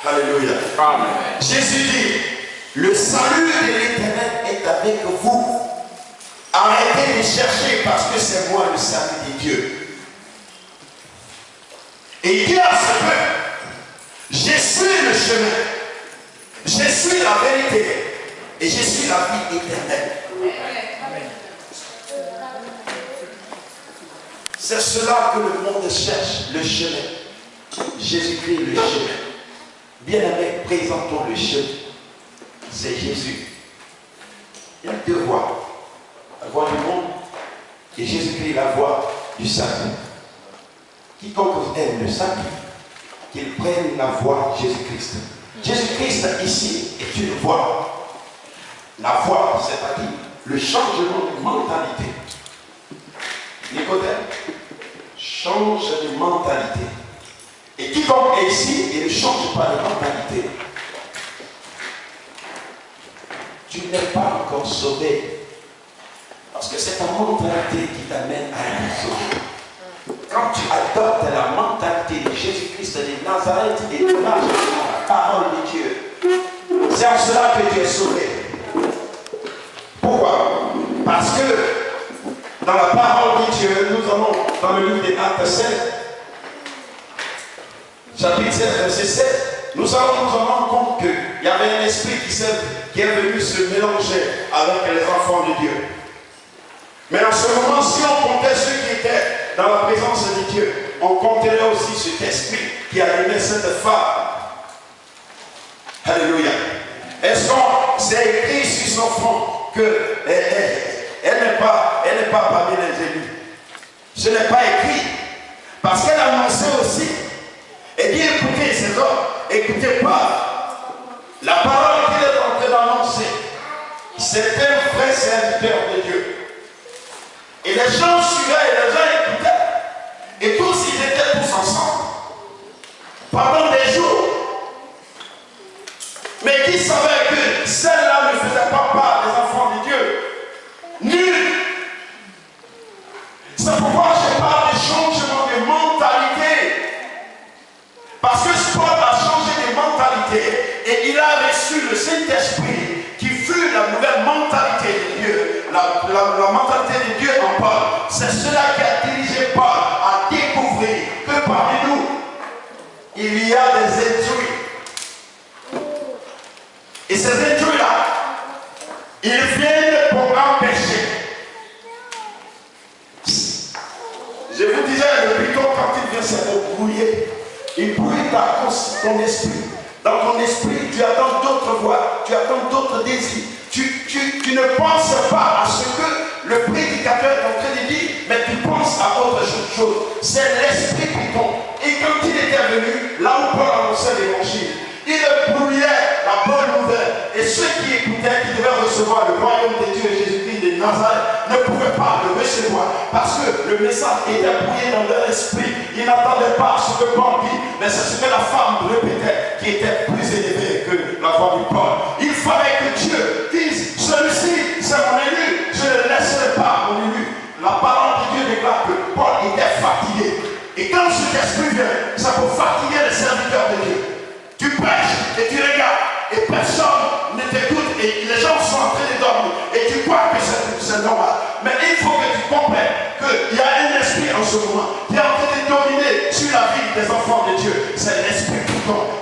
Alléluia. Amen. Jésus dit, le salut de l'Éternel est avec vous. Arrêtez de chercher parce que c'est moi le salut de Dieu. Et il dit à ce peuple, je suis le chemin, je suis la vérité et je suis la vie éternelle. C'est cela que le monde cherche, le chemin. Jésus-Christ, le chemin. Bien-aimé, présentons le chemin. C'est Jésus. Il y a deux voies. La voie du monde et Jésus-Christ, la voie du salut. Quiconque aime le salut, qu'il prenne la voie de Jésus-Christ. Jésus-Christ ici est une voie. La voie, c'est-à-dire le changement de mentalité. Nicodème, change de mentalité. Et quiconque est ici et ne change pas de mentalité, tu n'es pas encore sauvé. Parce que c'est ta mentalité qui t'amène à être sauvé. Quand tu adoptes la mentalité de Jésus-Christ de Nazareth et tu marches dans la parole de Dieu, c'est en cela que tu es sauvé. Pourquoi? Parce que dans la parole de Dieu, nous avons dans le livre des Actes 16, chapitre 16, verset 7, nous allons nous rendre compte qu'il y avait un esprit qui est venu se mélanger avec les enfants de Dieu. Mais en ce moment, si on comptait ceux qui étaient dans la présence de Dieu, on compterait aussi cet esprit qui a aimé cette femme. Alléluia. Est-ce qu'on s'est écrit sur son front qu'elle n'est pas parmi les élus? Ce n'est pas écrit. Parce qu'elle a annoncé aussi. Et dit, écoutez ces hommes, écoutez pas. La parole qu'il est en train d'annoncer, c'est un vrai serviteur de Dieu. Et les gens suivaient et les gens écoutaient. Et tous, ils étaient tous ensemble. Pendant des jours. Mais qui savait que celle-là ne faisait pas part des enfants de Dieu? Nul. C'est pourquoi je parle de changement de mentalité. Parce que Paul a changé de mentalité et il a reçu le Saint-Esprit qui fut la nouvelle mentalité de Dieu, la mentalité de Dieu en Paul. C'est cela qui a dirigé Paul à découvrir que parmi nous, il y a des intrus. Et ces intrus-là, ils viennent pour empêcher. Je vous disais, le piton, quand il vient, c'est pour brouiller. Il brouille ton esprit. Dans ton esprit, tu attends d'autres voix, tu attends d'autres désirs. Tu ne penses pas à ce que le prédicateur est en train de dire, mais tu penses à autre chose. C'est l'esprit qui tombe. Et quand il était venu, là où Paul annonçait l'évangile, il brouillait la bonne nouvelle. Et ceux qui écoutaient, qui devaient recevoir le royaume de Dieu et Jésus-Christ de Nazareth, ne pouvaient pas le recevoir. Parce que le message était brouillé dans leur esprit. Ils n'attendaient pas ce que Paul dit, mais c'est ce que la femme répétait, qui était plus élevée que la voix du Paul. Il fallait que Dieu dise, celui-ci, c'est mon élu, je ne laisserai pas mon élu. La parole de Dieu déclare que Paul était fatigué. Et quand cet esprit vient, c'est pour fatiguer les serviteurs de Dieu. Tu prêches et tu regardes et personne ne t'écoute et les gens sont en train de dormir et tu crois que c'est normal. Mais il faut que tu comprennes qu'il y a un esprit en ce moment qui est en train de dominer sur la vie des enfants de Dieu. C'est l'esprit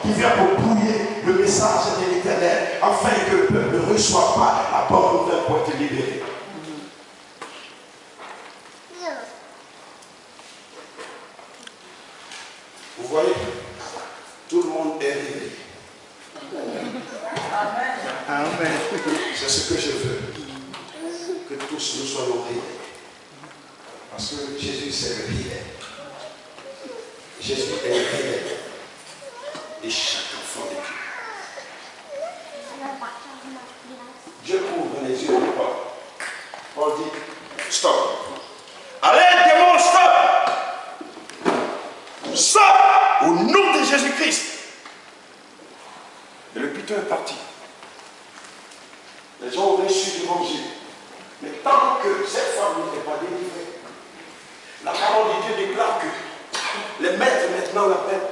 qui vient pour brouiller le message de l'Éternel afin que le peuple ne reçoive pas la bonne nouvelle pour être libéré. Vous voyez, tout le monde est réveillé. Amen. C'est ce que je veux. Que tous nous soyons réveillés. Parce que Jésus c'est le réveil. Jésus est le réveil. Et chaque enfant de Dieu. Dieu ouvre les yeux de Paul. Paul dit, stop. Allez, démon, stop. Stop. Au nom de Jésus-Christ. Et le piton est parti. Les gens ont reçu l'évangile. Mais tant que cette femme n'était pas délivrée, la parole de Dieu déclare que les maîtres maintenant l'appellent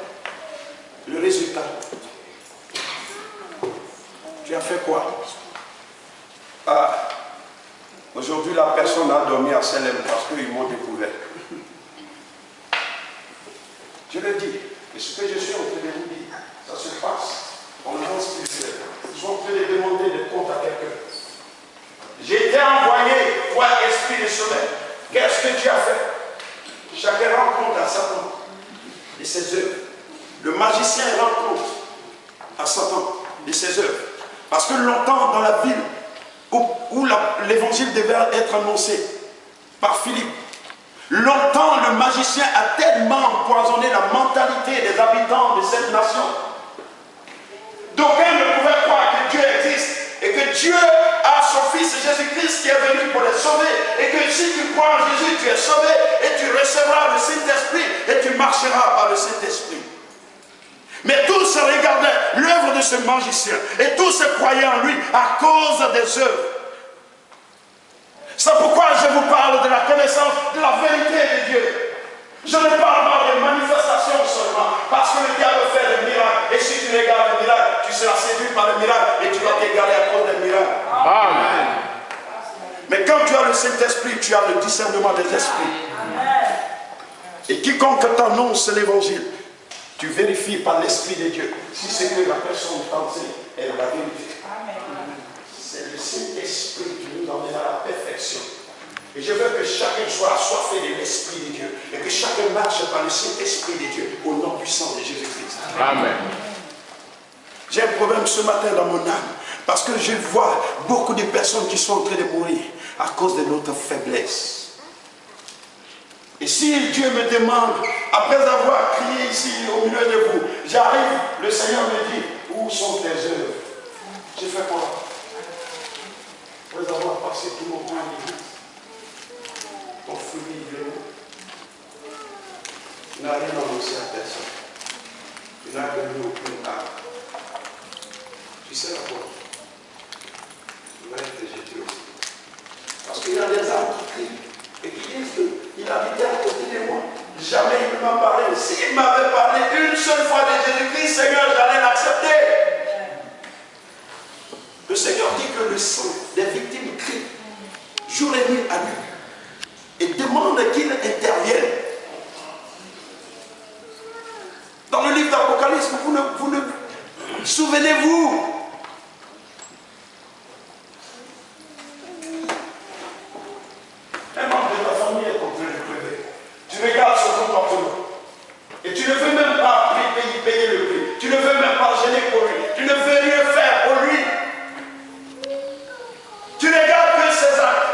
le résultat. Tu as fait quoi? Ah, aujourd'hui la personne a dormi à Salem parce qu'ils m'ont découvert. Je le dis, et ce que je suis en train de vous dire, ça se passe en monde spirituel. Je suis en train de demander des comptes à quelqu'un. J'ai été envoyé, toi, esprit de sommeil. Qu'est-ce que tu as fait? Chacun rend compte à Satan de ses œuvres. Le magicien rend compte à Satan de ses œuvres. Parce que longtemps dans la ville où l'évangile devait être annoncé par Philippe, longtemps le magicien a tellement empoisonné la mentalité des habitants de cette nation. D'aucuns ne pouvaient croire que Dieu existe et que Dieu a son Fils Jésus-Christ qui est venu pour les sauver, et que si tu crois en Jésus, tu es sauvé et tu recevras le Saint-Esprit et tu marcheras par le Saint-Esprit. Mais tous regardaient l'œuvre de ce magicien et tous croyaient en lui à cause des œuvres. C'est pourquoi je vous parle de la connaissance de la vérité de Dieu. Je ne parle pas de manifestations seulement, parce que le diable fait des miracles, et si tu regardes les miracles, tu seras séduit par les miracles et tu vas t'égarer à cause des miracles. Amen. Mais quand tu as le Saint-Esprit, tu as le discernement des esprits. Et quiconque t'annonce l'évangile, tu vérifies par l'Esprit de Dieu si ce que la personne t'enseigne est la vérité. C'est le Saint-Esprit qui nous emmène à la perfection. Et je veux que chacun soit assoiffé de l'Esprit de Dieu et que chacun marche par le Saint-Esprit de Dieu au nom puissant de Jésus-Christ. Amen. J'ai un problème ce matin dans mon âme parce que je vois beaucoup de personnes qui sont en train de mourir à cause de notre faiblesse. Et si Dieu me demande, après avoir crié ici au milieu de vous, j'arrive, le Seigneur me dit, où sont tes œuvres? J'ai fait quoi? Après avoir passé tout mon temps à l'église, ton fruit il est où? Tu n'as rien annoncé à personne. Tu n'as gagné aucune âme. Tu sais la quoi? Tu vas être jeté aussi. Parce qu'il y a des âmes qui crient et qui disent qu'il habitait à côté de moi. Jamais il ne m'a parlé. S'il m'avait parlé une seule fois de Jésus-Christ, Seigneur, j'allais l'accepter. Le Seigneur dit que le sang des victimes crie jour et nuit à lui et demande qu'il intervienne. Dans le livre d'Apocalypse, vous ne souvenez-vous? Un membre de ta famille est en train de pleurer. Tu regardes son comportement. Et tu ne veux même pas payer le prix. Tu ne veux même pas gêner pour lui. Tu ne veux rien faire pour lui. Tu regardes que ses actes.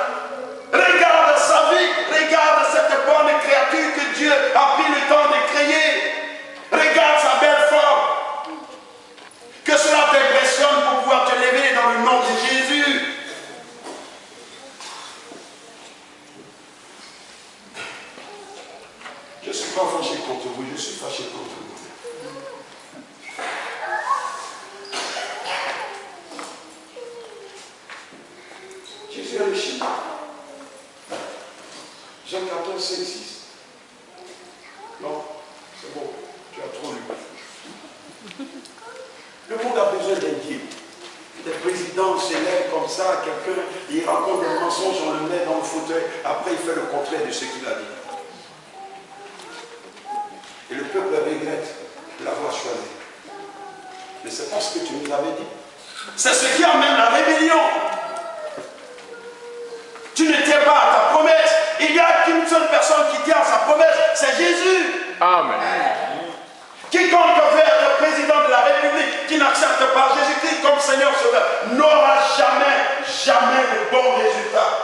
Regarde sa vie. Regarde cette bonne créature que Dieu a pris le temps de créer. Regarde sa belle forme. Que cela t'impressionne pour pouvoir te lever dans le nom de Jésus. Je ne suis pas fâché contre vous, je suis fâché contre vous. Jésus a le chiffre. Jean 14, 5, 6. Non, c'est bon, tu as trop lu. Le monde a besoin d'un guide. Des présidents s'élèvent comme ça, quelqu'un, il raconte des mensonges, on le met dans le fauteuil, après il fait le contraire de ce qu'il a dit. Et le peuple regrette de l'avoir choisi. Mais c'est pas ce que tu nous avais dit. C'est ce qui amène la rébellion. Tu ne tiens pas à ta promesse. Il n'y a qu'une seule personne qui tient à sa promesse, c'est Jésus. Amen. Quiconque veut être président de la République qui n'accepte pas Jésus-Christ comme Seigneur Sauveur n'aura jamais de bons résultats.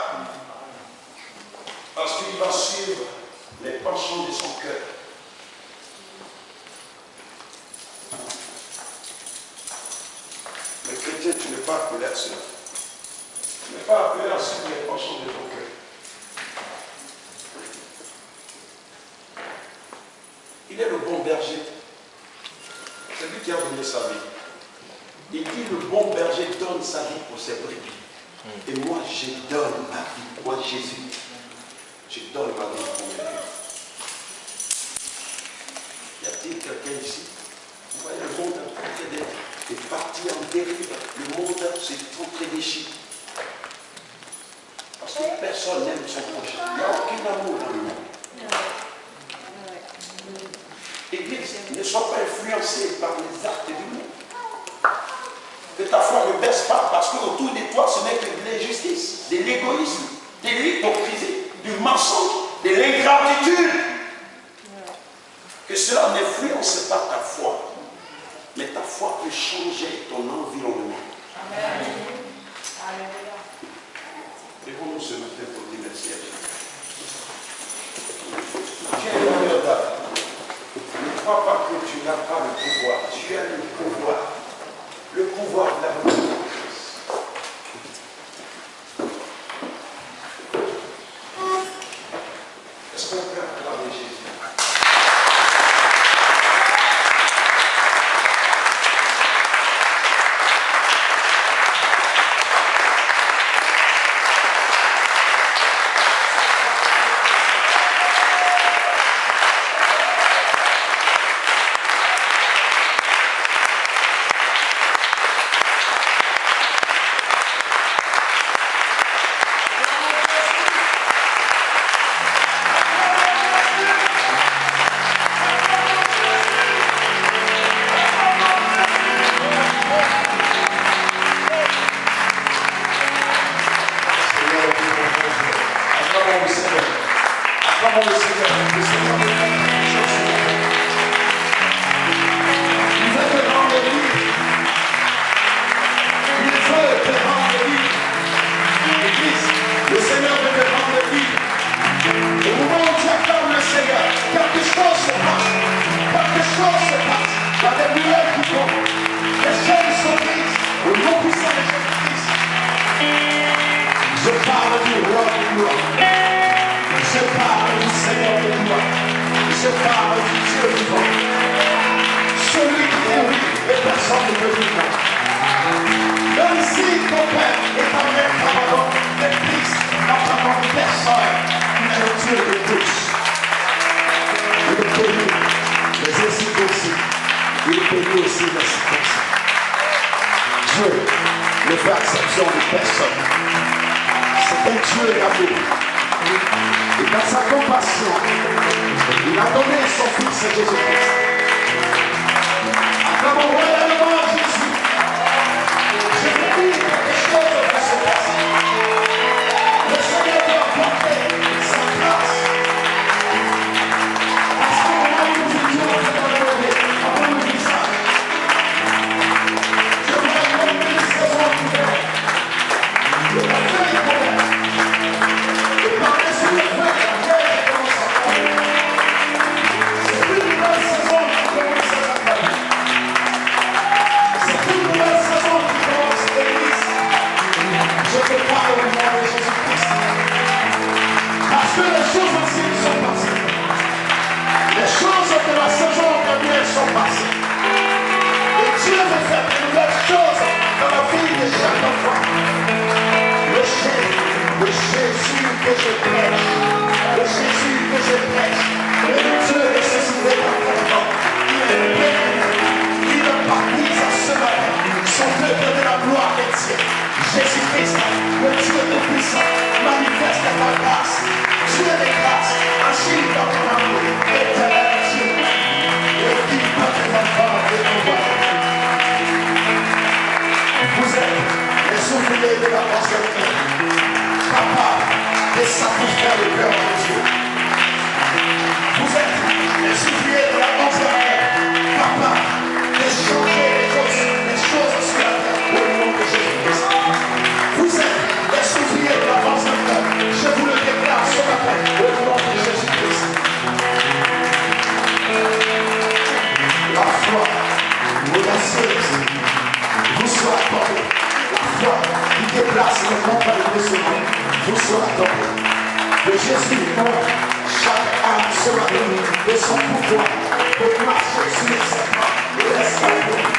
Parce qu'il va suivre les penchants de son cœur. Mais chrétien, tu n'es pas appelé à cela. Tu n'es pas appelé à suivre les penchants de ton cœur. Il est le bon berger. C'est lui qui a donné sa vie. Il dit le bon berger donne sa vie pour ses brebis. Et moi, je donne ma vie. Moi, Jésus, je donne ma vie pour mes brebis. Y a-t-il quelqu'un ici? Vous voyez le monde en train de partir en dérive. Le monde très déchiré. Parce que personne n'aime son prochain. Il n'y a aucun amour dans le monde. Église, ne sois pas influencé par les actes du monde. Que ta foi ne baisse pas parce qu'autour de toi, ce n'est que de l'injustice, de l'égoïsme, de l'hypocrisie, du mensonge, de l'ingratitude. Que cela n'influence pas ta foi. Mais ta foi peut changer ton environnement. Amen. Lèvons-nous ce matin pour dire merci à Dieu. Tu es l'honneur d'âme. Ne crois pas que tu n'as pas le pouvoir. Tu as le pouvoir. Le pouvoir de la volonté de Christ. Est-ce qu'on peut acclamer Jésus? De Jésus, chaque âme sera donnée de son pouvoir pour marcher sur les serpents et les scorpions.